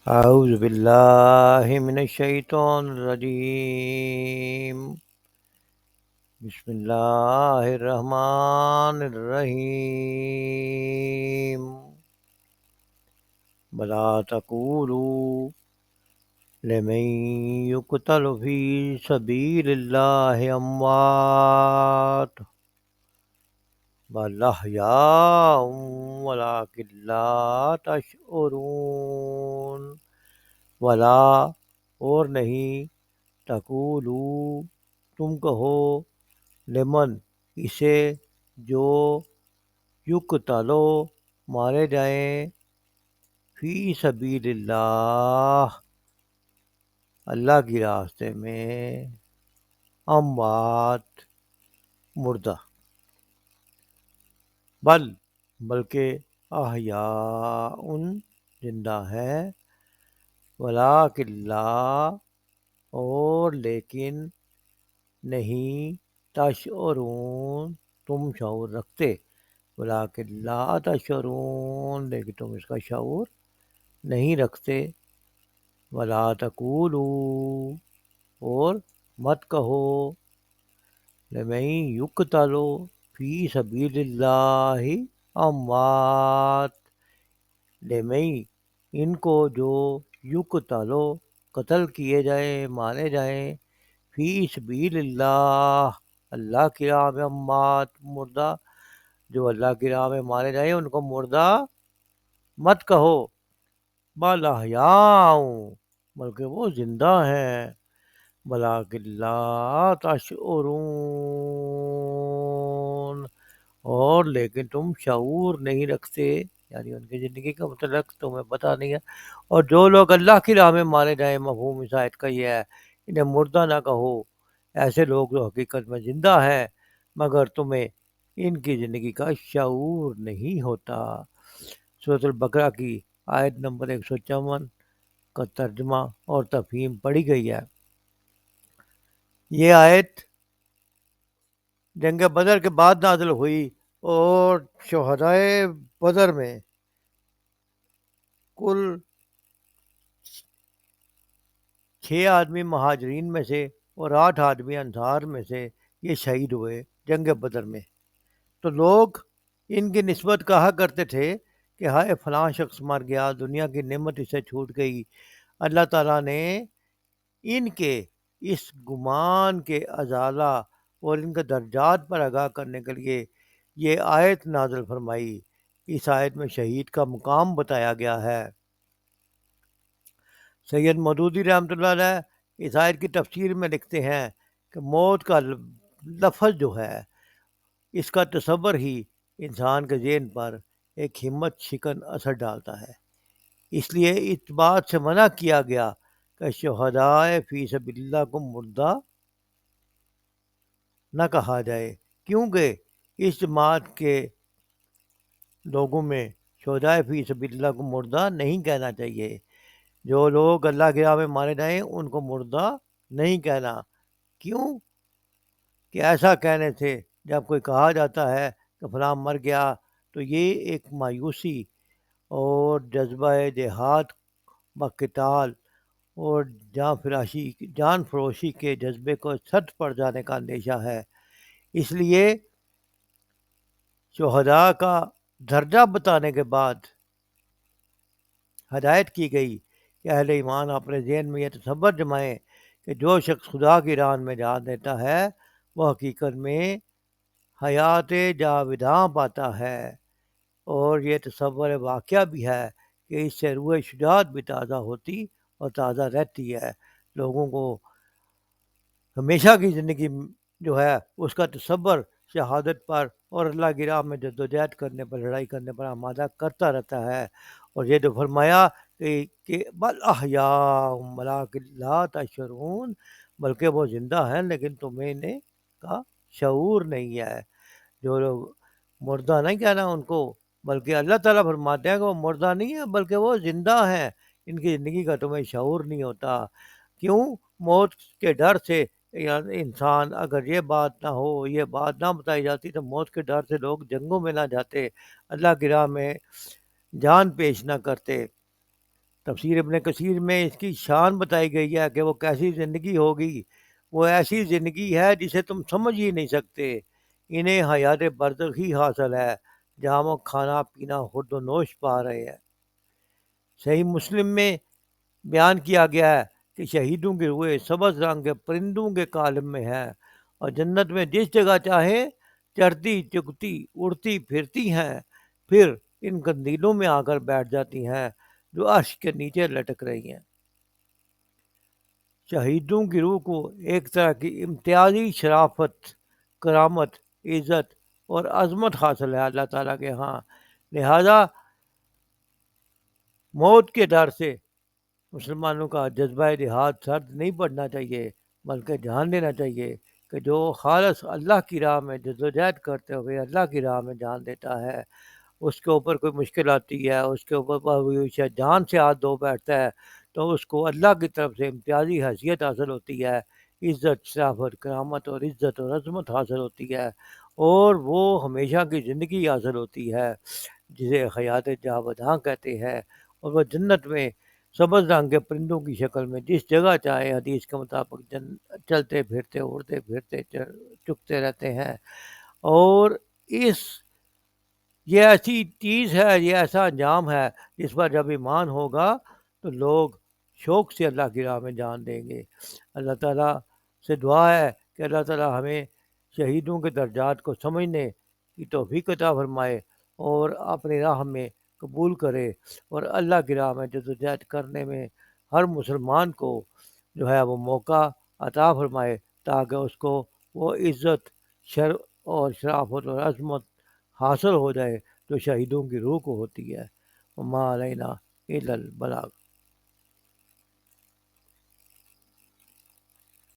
أعوذ بالله من الشيطان الرجيم. بسم الله الرحمن الرحيم. ولا تقولوا لمن يقتل في سبيل الله أموات بل أحياء ولكن لا تشعرون. ولا اور نہیں تقولو تم کہو لمن اسے جو یقتلو مارے جائیں فی سبیل اللہ اللہ کی راستے میں اموات مردہ بلکہ احیاء زندہ ہے ولکن لا اور لیکن نہیں تشعرون تم شعور رکھتے ولکن لا تشعرون لیکن تم اس کا شعور نہیں رکھتے ولا تقولوا اور مت کہو لمن یقتل فی سبیل اللہ اموات لمن ان کو جو یقتلو قتل کیے جائیں مارے جائیں فی سبیل اللہ اللہ کی راہ میں اموات مردہ جو اللہ کی راہ میں مارے جائیں ان کو مردہ مت کہو بل احیاء بلکہ وہ زندہ ہیں ولکن لا تشعرون اور لیکن تم شعور نہیں رکھتے یعنی ان کی زندگی کا متعلق تمہیں پتہ نہیں ہے اور جو لوگ اللہ کی راہ میں مارے جائیں مفہوم اس آیت کا یہ ہے انہیں مردہ نہ کہو ایسے لوگ جو حقیقت میں زندہ ہیں مگر تمہیں ان کی زندگی کا شعور نہیں ہوتا سورۃ البقرہ کی آیت نمبر 154 کا ترجمہ اور تفہیم پڑھی گئی ہے۔ یہ آیت جنگ بدر کے بعد نازل ہوئی اور شہدائے بدر میں کل 6 آدمی مہاجرین میں سے اور 8 آدمی انصار میں سے یہ شہید ہوئے جنگ بدر میں۔ تو لوگ ان کی نسبت کہا کرتے تھے کہ ہائے فلاں شخص مر گیا، دنیا کی نعمت اسے چھوٹ گئی۔ اللہ تعالیٰ نے ان کے اس گمان کے ازالہ اور ان کے درجات پر آگاہ کرنے کے لیے یہ آیت نازل فرمائی۔ اس آیت میں شہید کا مقام بتایا گیا ہے۔ سید مودودی رحمۃ اللہ علیہ اس آیت کی تفسیر میں لکھتے ہیں کہ موت کا لفظ جو ہے اس کا تصور ہی انسان کے ذہن پر ایک ہمت شکن اثر ڈالتا ہے، اس لیے اس بات سے منع کیا گیا کہ شہدائے فی سبیل اللہ کو مردہ نہ کہا جائے، کیونکہ اس جماعت کے لوگوں میں شہدائے فی سبیل اللہ کو مردہ نہیں کہنا چاہیے۔ جو لوگ اللہ کی راہ میں مارے جائیں ان کو مردہ نہیں کہنا، کیوں کہ ایسا کہنے سے جب کوئی کہا جاتا ہے کہ فلاں مر گیا تو یہ ایک مایوسی اور جذبہ جہاد بقتال اور جان فروشی کے جذبے کو چھت پڑ جانے کا اندیشہ ہے۔ اس لیے شہداء کا درجہ بتانے کے بعد ہدایت کی گئی کہ اہل ایمان اپنے ذہن میں یہ تصور جمائیں کہ جو شخص خدا کی راہ میں جان دیتا ہے وہ حقیقت میں حیات جاوداں پاتا ہے، اور یہ تصور واقعہ بھی ہے کہ اس سے روح شجاعت بھی تازہ ہوتی اور تازہ رہتی ہے۔ لوگوں کو ہمیشہ کی زندگی جو ہے اس کا تصور شہادت پر اور اللہ کی راہ میں جدوجہد کرنے پر، لڑائی کرنے پر آمادہ کرتا رہتا ہے۔ اور یہ جو فرمایا کہ بل احیاء ولکن لا تشعرون بلکہ وہ زندہ ہیں لیکن تمہیں انہیں کا شعور نہیں ہے۔ جو لوگ مردہ نہیں کہنا ان کو، بلکہ اللہ تعالیٰ فرماتے ہیں کہ وہ مردہ نہیں ہے بلکہ وہ زندہ ہیں، ان کی زندگی کا تمہیں شعور نہیں ہوتا۔ کیوں؟ موت کے ڈر سے انسان اگر یہ بات نہ ہو، یہ بات نہ بتائی جاتی تو موت کے ڈر سے لوگ جنگوں میں نہ جاتے، اللہ کی راہ میں جان پیش نہ کرتے۔ تفسیر ابن کثیر میں اس کی شان بتائی گئی ہے کہ وہ کیسی زندگی ہوگی، وہ ایسی زندگی ہے جسے تم سمجھ ہی نہیں سکتے۔ انہیں حیات برزخ ہی حاصل ہے جہاں وہ کھانا پینا خورد و نوش پا رہے ہیں۔ صحیح مسلم میں بیان کیا گیا ہے کہ شہیدوں کی روحیں سبز رنگ کے پرندوں کے عالم میں ہیں اور جنت میں جس جگہ چاہے چڑھتی چگتی اڑتی پھرتی ہیں، پھر ان قندیلوں میں آ کر بیٹھ جاتی ہیں جو عرش کے نیچے لٹک رہی ہیں۔ شہیدوں کی روح کو ایک طرح کی امتیازی شرافت، کرامت، عزت اور عظمت حاصل ہے اللہ تعالیٰ کے ہاں، لہذا موت کے ڈر سے مسلمانوں کا جذبہ جہاد سرد نہیں پڑنا چاہیے، بلکہ جان دینا چاہیے کہ جو خالص اللہ کی راہ میں جدوجہد کرتے ہوئے اللہ کی راہ میں جان دیتا ہے، اس کے اوپر کوئی مشکل آتی ہے، اس کے اوپر جان سے ہاتھ دھو بیٹھتا ہے، تو اس کو اللہ کی طرف سے امتیازی حیثیت حاصل ہوتی ہے، عزت، شرافت، کرامت اور عزت اور عظمت حاصل ہوتی ہے، اور وہ ہمیشہ کی زندگی حاصل ہوتی ہے جسے حیات جاوداں کہتے ہیں، اور وہ جنت میں سبز رنگ کے پرندوں کی شکل میں جس جگہ چاہے حدیث کے مطابق چلتے پھرتے اڑتے پھرتے چکتے رہتے ہیں۔ اور اس یہ ایسی چیز ہے، یہ ایسا انجام ہے جس پر جب ایمان ہوگا تو لوگ شوق سے اللہ کی راہ میں جان دیں گے۔ اللہ تعالیٰ سے دعا ہے کہ اللہ تعالیٰ ہمیں شہیدوں کے درجات کو سمجھنے کی توفیق عطا فرمائے اور اپنی راہ میں قبول کرے، اور اللہ کی راہ میں جدوجہد کرنے میں ہر مسلمان کو جو ہے وہ موقع عطا فرمائے، تاکہ اس کو وہ عزت، اور شرافت اور عظمت حاصل ہو جائے جو شہیدوں کی روح کو ہوتی ہے۔ وما علینا الا البلاغ۔